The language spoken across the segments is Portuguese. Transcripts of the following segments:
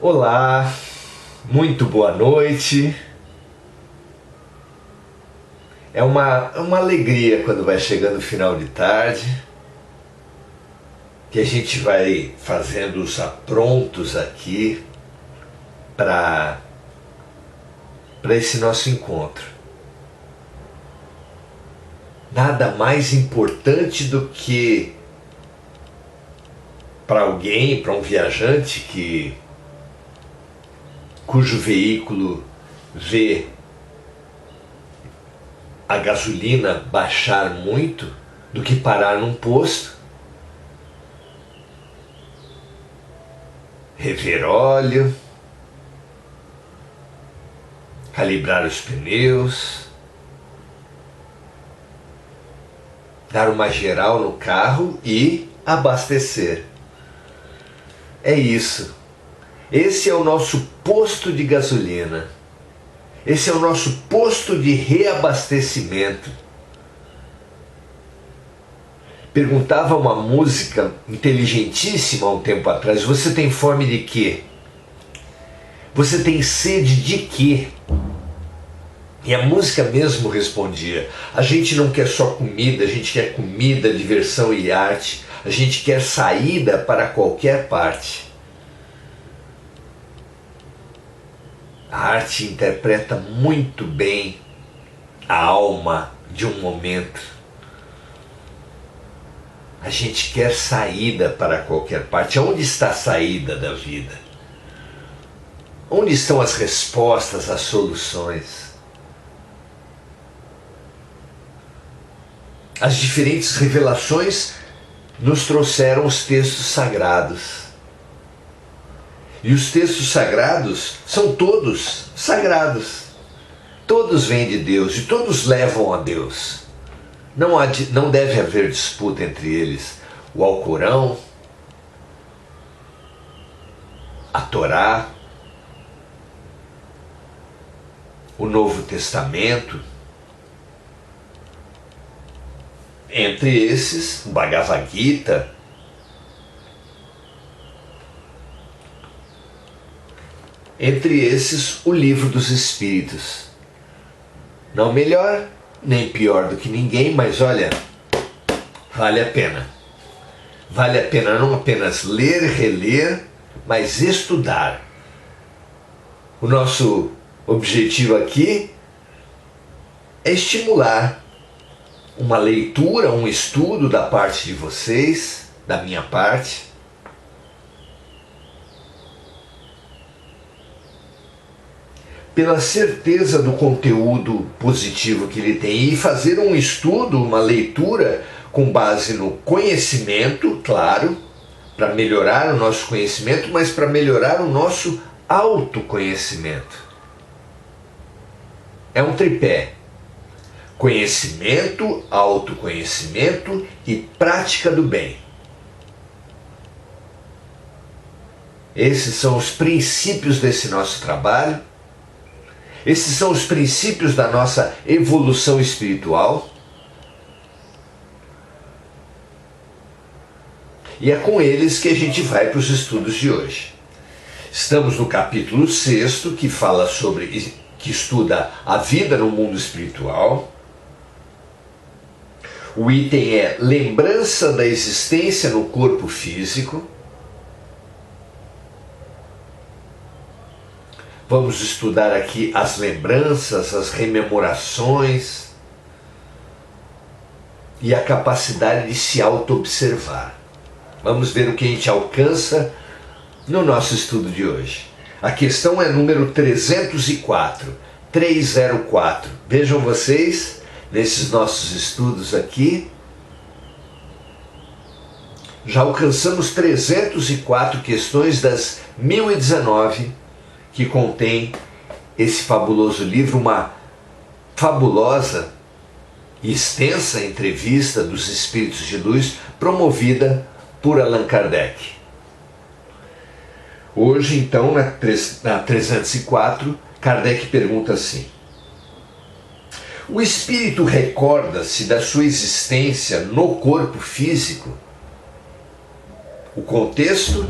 Olá, muito boa noite. É uma alegria quando vai chegando o final de tarde, que a gente vai fazendo os aprontos aqui para esse nosso encontro. Nada mais importante do que para alguém, para um viajante cujo veículo vê a gasolina baixar muito, do que parar num posto, rever óleo, calibrar os pneus, dar uma geral no carro e abastecer. É isso. Esse é o nosso posto de gasolina. Esse é o nosso posto de reabastecimento. Perguntava uma música inteligentíssima há um tempo atrás: você tem fome de quê? Você tem sede de quê? E a música mesmo respondia: a gente não quer só comida, a gente quer comida, diversão e arte. A gente quer saída para qualquer parte. A arte interpreta muito bem a alma de um momento. A gente quer saída para qualquer parte. Onde está a saída da vida? Onde estão as respostas, as soluções? As diferentes revelações nos trouxeram os textos sagrados. E os textos sagrados são todos sagrados. Todos vêm de Deus e todos levam a Deus. Não deve haver disputa entre eles. O Alcorão, a Torá, o Novo Testamento. Entre esses, o Bhagavad Gita. Entre esses, o Livro dos Espíritos. Não melhor, nem pior do que ninguém, mas olha, vale a pena. Vale a pena não apenas ler, reler, mas estudar. O nosso objetivo aqui é estimular uma leitura, um estudo da parte de vocês, da minha parte. Pela certeza do conteúdo positivo que ele tem, e fazer um estudo, uma leitura com base no conhecimento, claro, para melhorar o nosso conhecimento, mas para melhorar o nosso autoconhecimento. É um tripé: conhecimento, autoconhecimento e prática do bem. Esses são os princípios desse nosso trabalho. Esses são os princípios da nossa evolução espiritual. E é com eles que a gente vai para os estudos de hoje. Estamos no capítulo 6, que estuda a vida no mundo espiritual. O item é lembrança da existência no corpo físico. Vamos estudar aqui as lembranças, as rememorações e a capacidade de se auto-observar. Vamos ver o que a gente alcança no nosso estudo de hoje. A questão é número 304. Vejam vocês, nesses nossos estudos aqui, já alcançamos 304 questões das 1019 que contém esse fabuloso livro, uma fabulosa e extensa entrevista dos Espíritos de Luz, promovida por Allan Kardec. Hoje, então, na 304, Kardec pergunta assim: o espírito recorda-se da sua existência no corpo físico? O contexto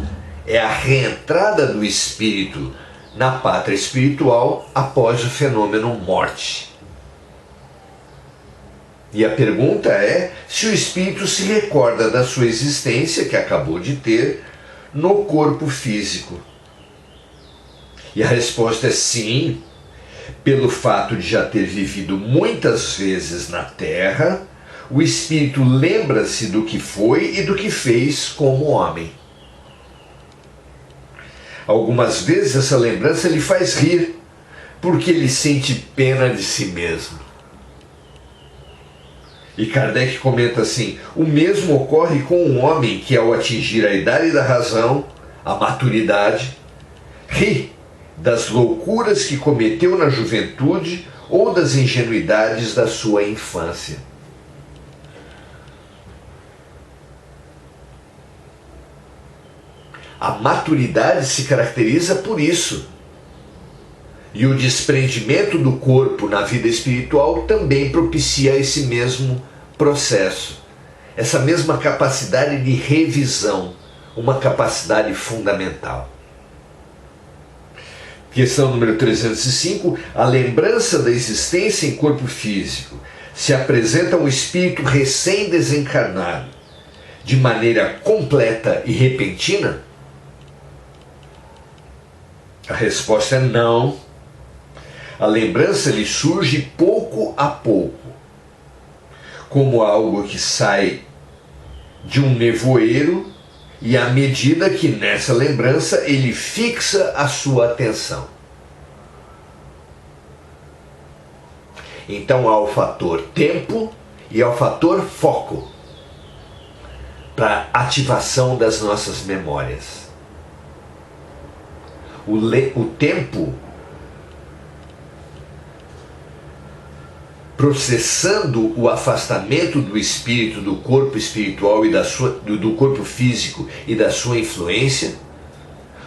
é a reentrada do espírito na pátria espiritual após o fenômeno morte. E a pergunta é se o espírito se recorda da sua existência, que acabou de ter, no corpo físico. E a resposta é sim, pelo fato de já ter vivido muitas vezes na Terra, o espírito lembra-se do que foi e do que fez como homem. Algumas vezes essa lembrança lhe faz rir, porque ele sente pena de si mesmo. E Kardec comenta assim: o mesmo ocorre com um homem que, ao atingir a idade da razão, a maturidade, ri das loucuras que cometeu na juventude ou das ingenuidades da sua infância. A maturidade se caracteriza por isso. E o desprendimento do corpo na vida espiritual também propicia esse mesmo processo, essa mesma capacidade de revisão, uma capacidade fundamental. Questão número 305. A lembrança da existência em corpo físico se apresenta ao espírito recém-desencarnado de maneira completa e repentina? A resposta é não. A lembrança lhe surge pouco a pouco, como algo que sai de um nevoeiro, e à medida que nessa lembrança ele fixa a sua atenção. Então há o fator tempo e há o fator foco para ativação das nossas memórias. O tempo processando o afastamento do espírito do corpo espiritual e do corpo físico e da sua influência,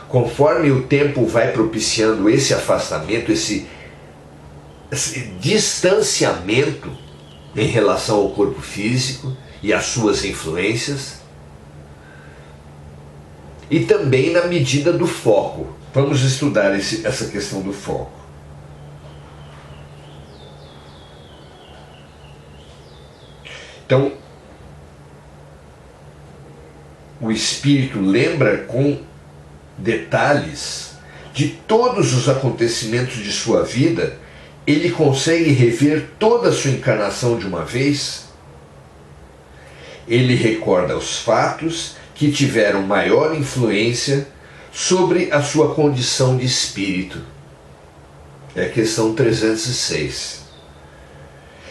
conforme o tempo vai propiciando esse afastamento, esse distanciamento em relação ao corpo físico e às suas influências, e também na medida do foco. Vamos estudar essa questão do foco. Então, o espírito lembra com detalhes de todos os acontecimentos de sua vida. Ele consegue rever toda a sua encarnação de uma vez. Ele recorda os fatos que tiveram maior influência sobre a sua condição de espírito. É a questão 306.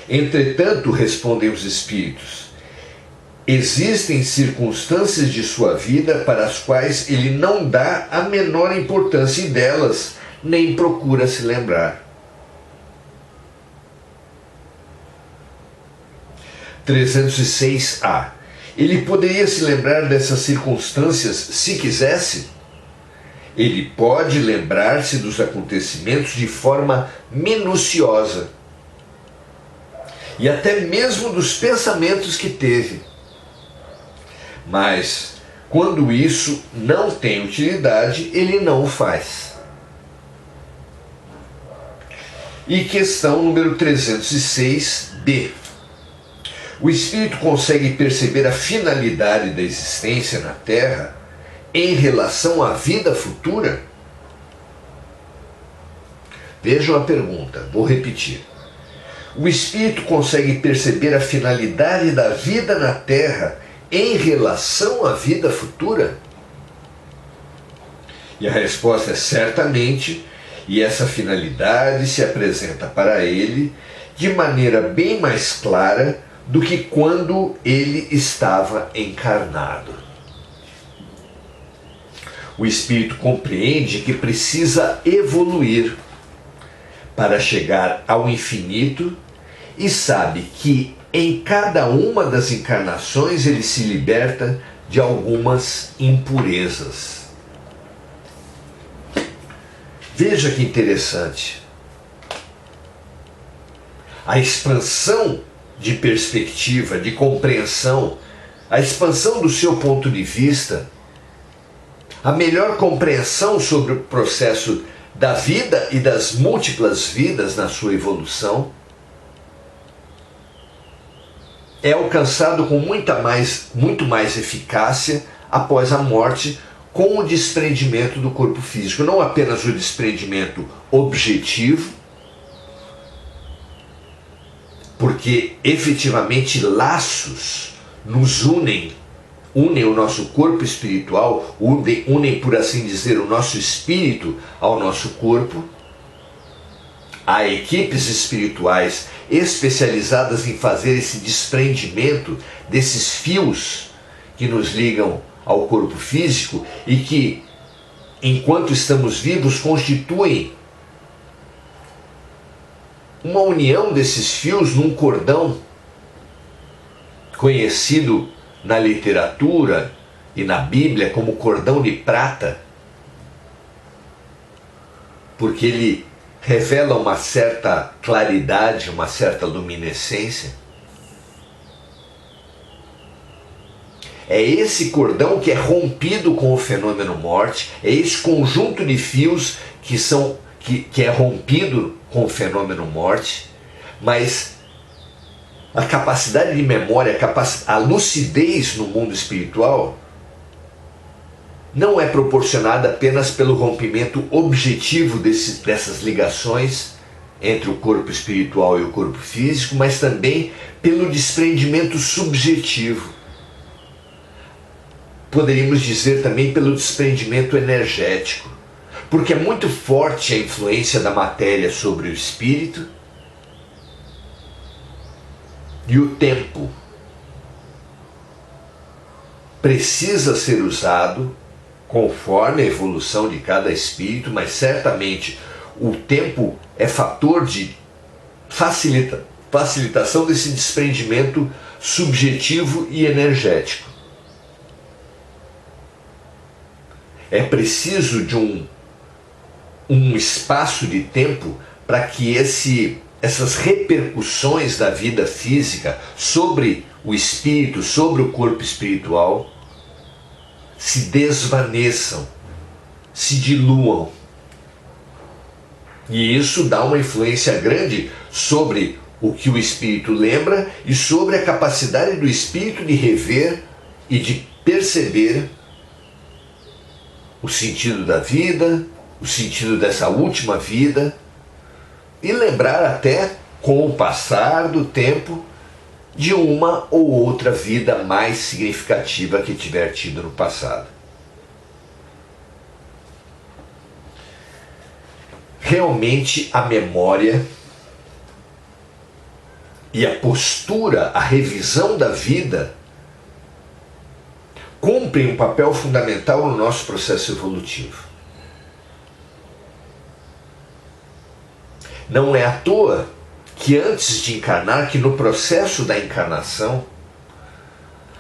Entretanto, respondem os espíritos, existem circunstâncias de sua vida para as quais ele não dá a menor importância, e delas nem procura se lembrar. 306A. Ele poderia se lembrar dessas circunstâncias se quisesse? Ele pode lembrar-se dos acontecimentos de forma minuciosa, e até mesmo dos pensamentos que teve. Mas, quando isso não tem utilidade, ele não o faz. E questão número 306B. O espírito consegue perceber a finalidade da existência na Terra em relação à vida futura? Vejam a pergunta, vou repetir. O espírito consegue perceber a finalidade da vida na Terra em relação à vida futura? E a resposta é certamente, e essa finalidade se apresenta para ele de maneira bem mais clara do que quando ele estava encarnado. O espírito compreende que precisa evoluir para chegar ao infinito e sabe que em cada uma das encarnações ele se liberta de algumas impurezas. Veja que interessante. A expansão de perspectiva, de compreensão, a expansão do seu ponto de vista, A melhor compreensão sobre o processo da vida e das múltiplas vidas na sua evolução é alcançado com muito mais eficácia após a morte, com o desprendimento do corpo físico. Não apenas o desprendimento objetivo, porque efetivamente laços nos unem o nosso corpo espiritual, unem, por assim dizer, o nosso espírito ao nosso corpo. Há equipes espirituais especializadas em fazer esse desprendimento desses fios que nos ligam ao corpo físico e que, enquanto estamos vivos, constituem uma união desses fios num cordão conhecido na literatura e na Bíblia como cordão de prata, porque ele revela uma certa claridade, uma certa luminescência. É esse cordão que é rompido com o fenômeno morte, é esse conjunto de fios que é rompido com o fenômeno morte, mas a capacidade de memória, a lucidez no mundo espiritual não é proporcionada apenas pelo rompimento objetivo dessas ligações entre o corpo espiritual e o corpo físico, mas também pelo desprendimento subjetivo. Poderíamos dizer também pelo desprendimento energético, porque é muito forte a influência da matéria sobre o espírito, e o tempo precisa ser usado conforme a evolução de cada espírito, mas certamente o tempo é fator de facilitação desse desprendimento subjetivo e energético. É preciso de um espaço de tempo para que essas repercussões da vida física sobre o espírito, sobre o corpo espiritual, se desvaneçam, se diluam. E isso dá uma influência grande sobre o que o espírito lembra e sobre a capacidade do espírito de rever e de perceber o sentido da vida, o sentido dessa última vida, e lembrar até, com o passar do tempo, de uma ou outra vida mais significativa que tiver tido no passado. Realmente a memória e a postura, a revisão da vida, cumprem um papel fundamental no nosso processo evolutivo. Não é à toa que antes de encarnar, que no processo da encarnação,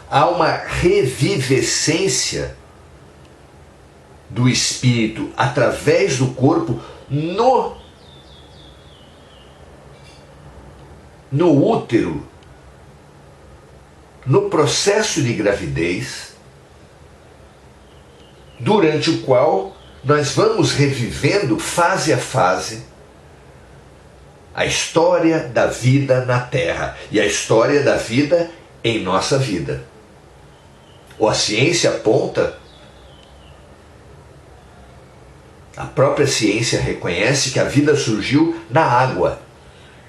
há uma revivescência do espírito através do corpo no útero, no processo de gravidez, durante o qual nós vamos revivendo fase a fase a história da vida na Terra e a história da vida em nossa vida. A ciência aponta, a própria ciência reconhece que a vida surgiu na água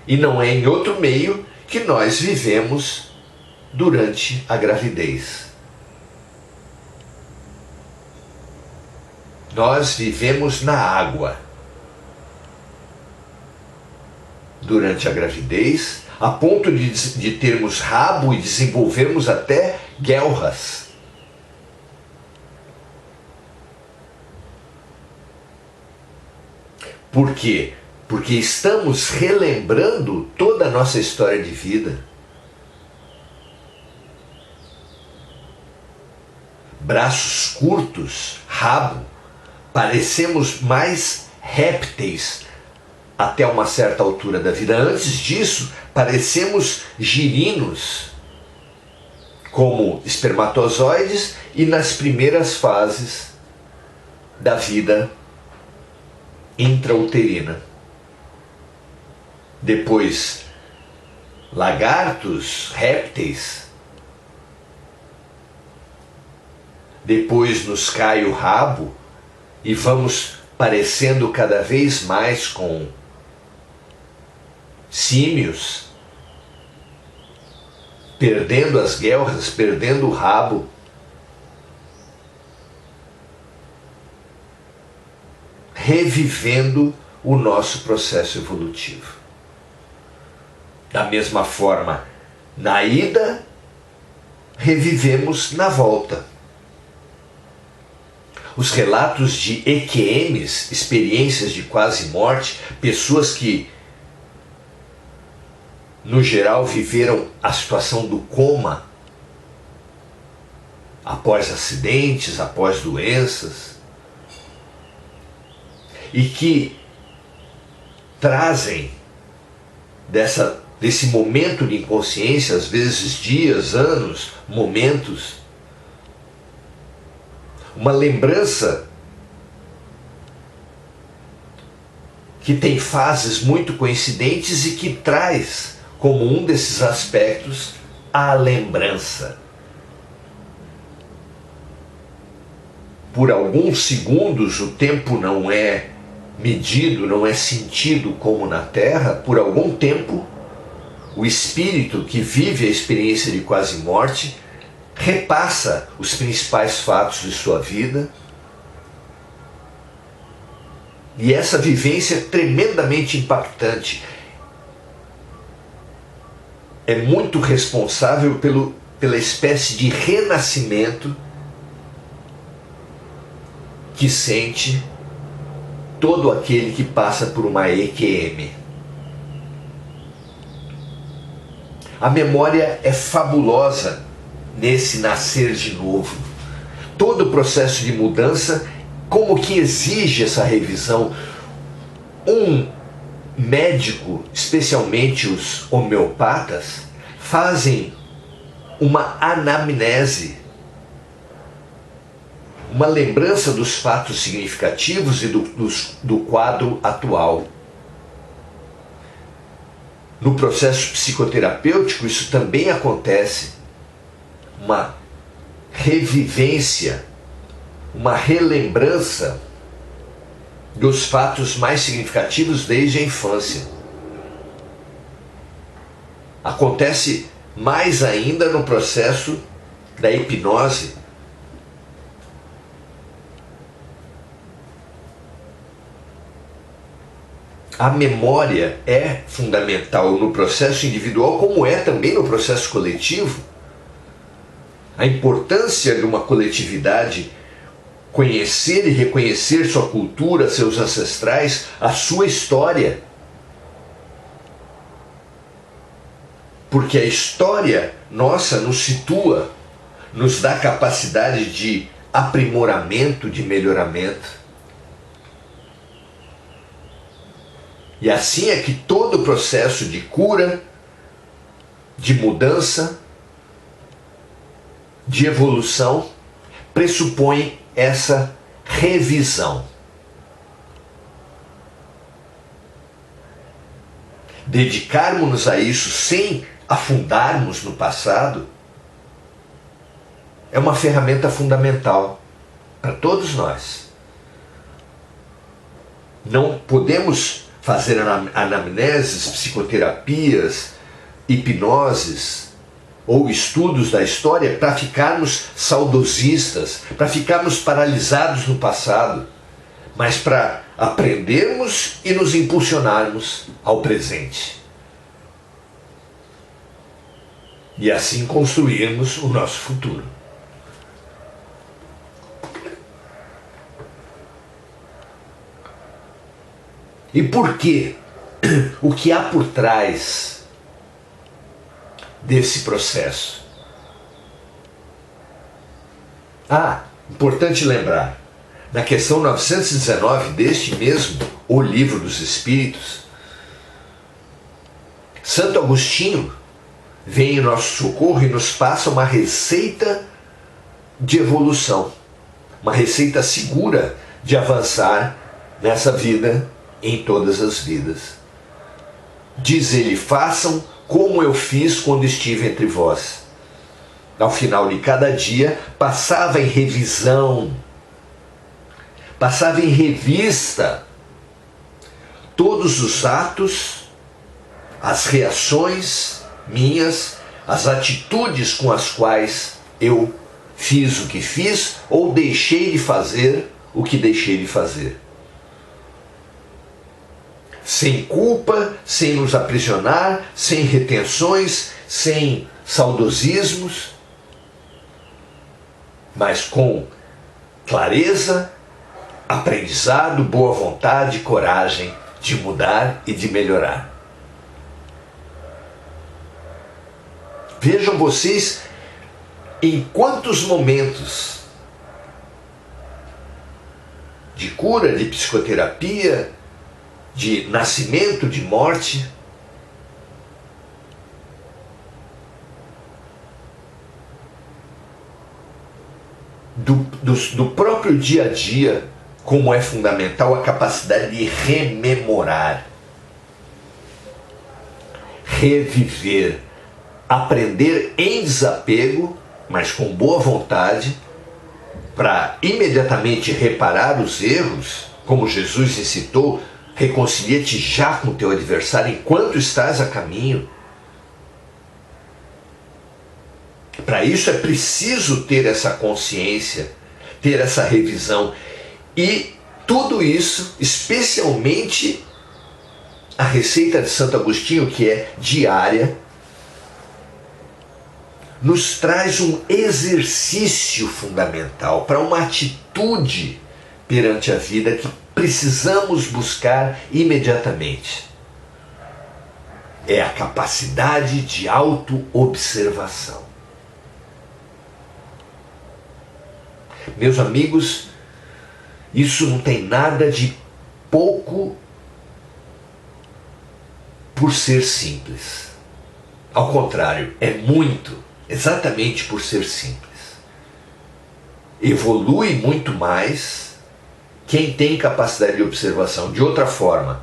e não é em outro meio que nós vivemos durante a gravidez. Nós vivemos na água durante a gravidez, a ponto de termos rabo e desenvolvermos até guelras. Por quê? Porque estamos relembrando toda a nossa história de vida. Braços curtos, rabo, parecemos mais répteis até uma certa altura da vida. Antes disso, parecemos girinos, como espermatozoides, e nas primeiras fases da vida intrauterina. Depois, lagartos, répteis. Depois nos cai o rabo e vamos parecendo cada vez mais com símios, perdendo as guelras, perdendo o rabo. Revivendo o nosso processo evolutivo. Da mesma forma, na ida, revivemos na volta. Os relatos de EQMs, experiências de quase morte, pessoas que, no geral, viveram a situação do coma após acidentes, após doenças, e que trazem desse momento de inconsciência, às vezes dias, anos, momentos, uma lembrança que tem fases muito coincidentes e que traz como um desses aspectos a lembrança. Por alguns segundos o tempo não é medido, não é sentido como na Terra. Por algum tempo, o espírito que vive a experiência de quase morte repassa os principais fatos de sua vida. E essa vivência é tremendamente impactante. É muito responsável pela espécie de renascimento que sente todo aquele que passa por uma EQM. A memória é fabulosa nesse nascer de novo. Todo o processo de mudança, como que exige essa revisão. Um médico, especialmente os homeopatas, fazem uma anamnese, uma lembrança dos fatos significativos e do quadro atual. No processo psicoterapêutico isso também acontece, uma revivência, uma relembrança dos fatos mais significativos desde a infância. Acontece mais ainda no processo da hipnose. A memória é fundamental no processo individual, como é também no processo coletivo. A importância de uma coletividade conhecer e reconhecer sua cultura, seus ancestrais, a sua história. Porque a história nossa nos situa, nos dá capacidade de aprimoramento, de melhoramento. E assim é que todo o processo de cura, de mudança, de evolução, pressupõe essa revisão. Dedicarmos-nos a isso sem afundarmos no passado é uma ferramenta fundamental para todos nós. Não podemos fazer anamneses, psicoterapias, hipnoses ou estudos da história para ficarmos saudosistas, para ficarmos paralisados no passado, mas para aprendermos e nos impulsionarmos ao presente. E assim construirmos o nosso futuro. E por quê? O que há por trás desse processo? Importante lembrar, na questão 919 deste mesmo O Livro dos Espíritos, Santo Agostinho vem em nosso socorro e nos passa uma receita de evolução, uma receita segura de avançar nessa vida, em todas as vidas. Diz ele: façam como eu fiz quando estive entre vós. Ao final de cada dia, passava em revisão, passava em revista todos os atos, as reações minhas, as atitudes com as quais eu fiz o que fiz ou deixei de fazer o que deixei de fazer. Sem culpa, sem nos aprisionar, sem retenções, sem saudosismos, mas com clareza, aprendizado, boa vontade, coragem de mudar e de melhorar. Vejam vocês em quantos momentos de cura, de psicoterapia, de nascimento, de morte, do próprio dia a dia, como é fundamental a capacidade de rememorar, reviver, aprender em desapego, mas com boa vontade, para imediatamente reparar os erros, como Jesus incitou: reconcilia-te já com o teu adversário enquanto estás a caminho. Para isso é preciso ter essa consciência, ter essa revisão. E tudo isso, especialmente a receita de Santo Agostinho, que é diária, nos traz um exercício fundamental para uma atitude perante a vida que precisamos buscar imediatamente. É a capacidade de autoobservação. Meus amigos, isso não tem nada de pouco por ser simples. Ao contrário, é muito, exatamente por ser simples. Evolui muito mais quem tem capacidade de observação. De outra forma,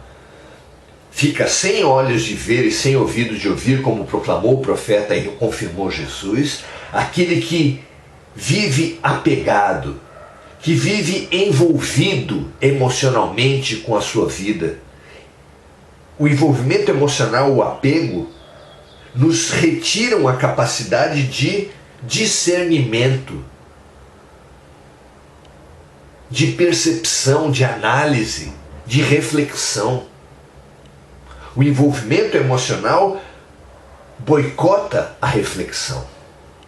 fica sem olhos de ver e sem ouvidos de ouvir, como proclamou o profeta e confirmou Jesus, aquele que vive apegado, que vive envolvido emocionalmente com a sua vida. O envolvimento emocional, o apego, nos retiram a capacidade de discernimento, de percepção, de análise, de reflexão. O envolvimento emocional boicota a reflexão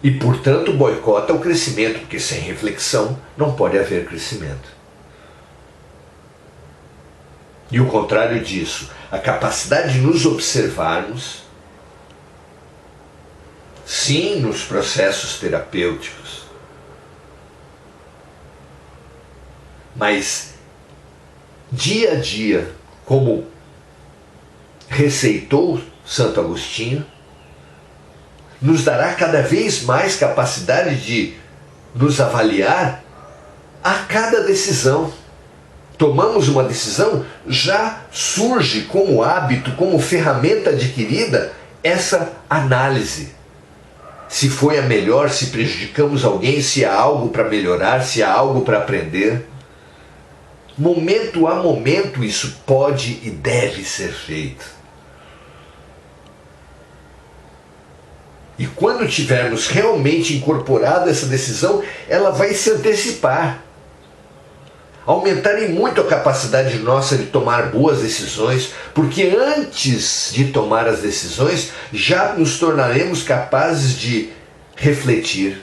e, portanto, boicota o crescimento, porque sem reflexão não pode haver crescimento. E o contrário disso, a capacidade de nos observarmos, sim, nos processos terapêuticos, mas dia a dia, como receitou Santo Agostinho, nos dará cada vez mais capacidade de nos avaliar a cada decisão. Tomamos uma decisão, já surge como hábito, como ferramenta adquirida, essa análise. Se foi a melhor, se prejudicamos alguém, se há algo para melhorar, se há algo para aprender. Momento a momento isso pode e deve ser feito. E quando tivermos realmente incorporado essa decisão, ela vai se antecipar. Aumentar em muito a capacidade nossa de tomar boas decisões, porque antes de tomar as decisões, já nos tornaremos capazes de refletir.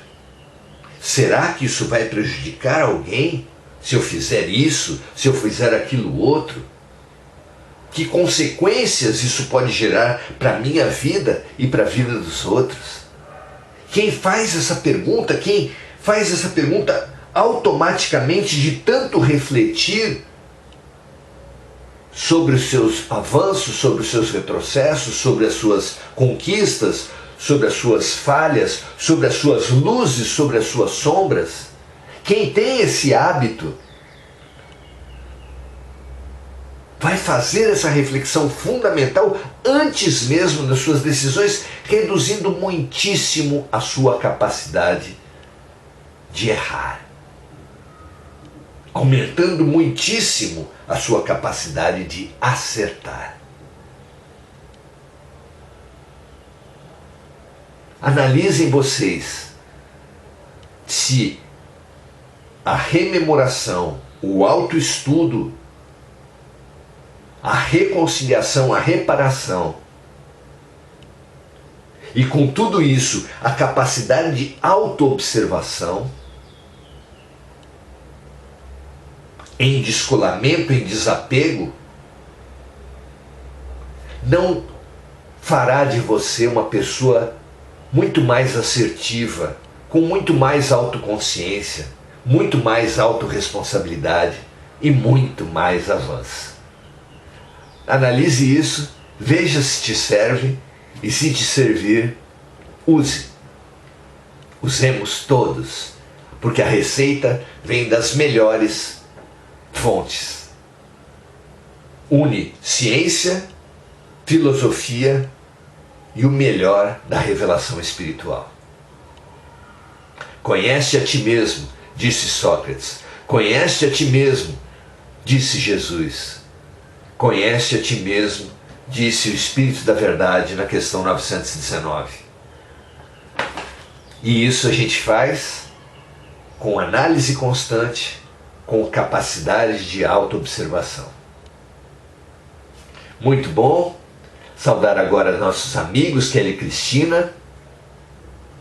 Será que isso vai prejudicar alguém? Se eu fizer isso, se eu fizer aquilo outro? Que consequências isso pode gerar para a minha vida e para a vida dos outros? Quem faz essa pergunta automaticamente, de tanto refletir sobre os seus avanços, sobre os seus retrocessos, sobre as suas conquistas, sobre as suas falhas, sobre as suas luzes, sobre as suas sombras. Quem tem esse hábito vai fazer essa reflexão fundamental antes mesmo das suas decisões, reduzindo muitíssimo a sua capacidade de errar, aumentando muitíssimo a sua capacidade de acertar. Analisem vocês se a rememoração, o autoestudo, a reconciliação, a reparação, e com tudo isso, a capacidade de autoobservação, em descolamento, em desapego, não fará de você uma pessoa muito mais assertiva, com muito mais autoconsciência, muito mais autorresponsabilidade e muito mais avanço. Analise isso, veja se te serve e, se te servir, use. Usemos todos, porque a receita vem das melhores fontes. Une ciência, filosofia e o melhor da revelação espiritual. Conhece a ti mesmo, disse Sócrates. Conhece a ti mesmo, disse Jesus. Conhece a ti mesmo, disse o Espírito da Verdade na questão 919. E isso a gente faz com análise constante, com capacidade de autoobservação. Muito bom. Saudar agora nossos amigos, Kelly e Cristina.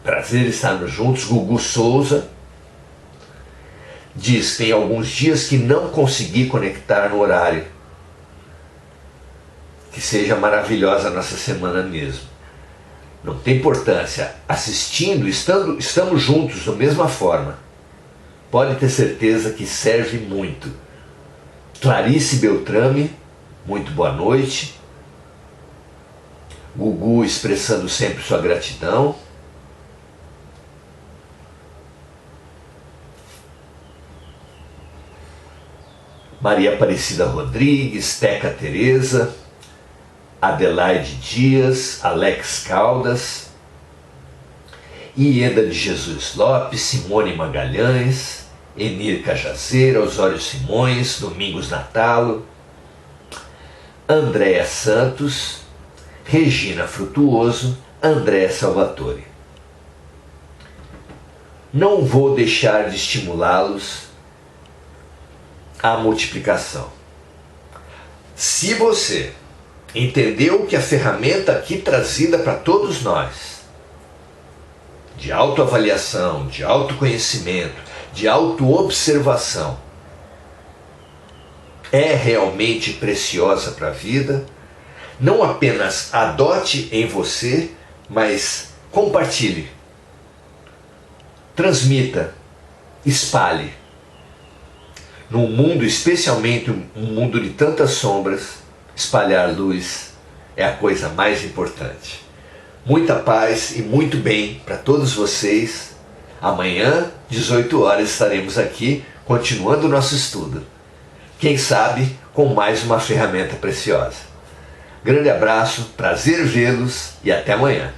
Prazer estarmos juntos. Gugu Souza diz: tem alguns dias que não consegui conectar no horário. Que seja maravilhosa a nossa semana mesmo. Não tem importância. Assistindo, estamos juntos da mesma forma. Pode ter certeza que serve muito. Clarice Beltrame, muito boa noite. Gugu expressando sempre sua gratidão. Maria Aparecida Rodrigues, Teca Tereza, Adelaide Dias, Alex Caldas, Ieda de Jesus Lopes, Simone Magalhães, Enir Cajazeira, Osório Simões, Domingos Natalo, Andréa Santos, Regina Frutuoso, André Salvatore. Não vou deixar de estimulá-los à multiplicação. Se você entendeu que a ferramenta aqui trazida para todos nós, de autoavaliação, de autoconhecimento, de autoobservação, é realmente preciosa para a vida, não apenas adote em você, mas compartilhe, transmita, espalhe. Num mundo, especialmente um mundo de tantas sombras, espalhar luz é a coisa mais importante. Muita paz e muito bem para todos vocês. Amanhã, 18 horas, estaremos aqui continuando o nosso estudo. Quem sabe com mais uma ferramenta preciosa. Grande abraço, prazer vê-los e até amanhã.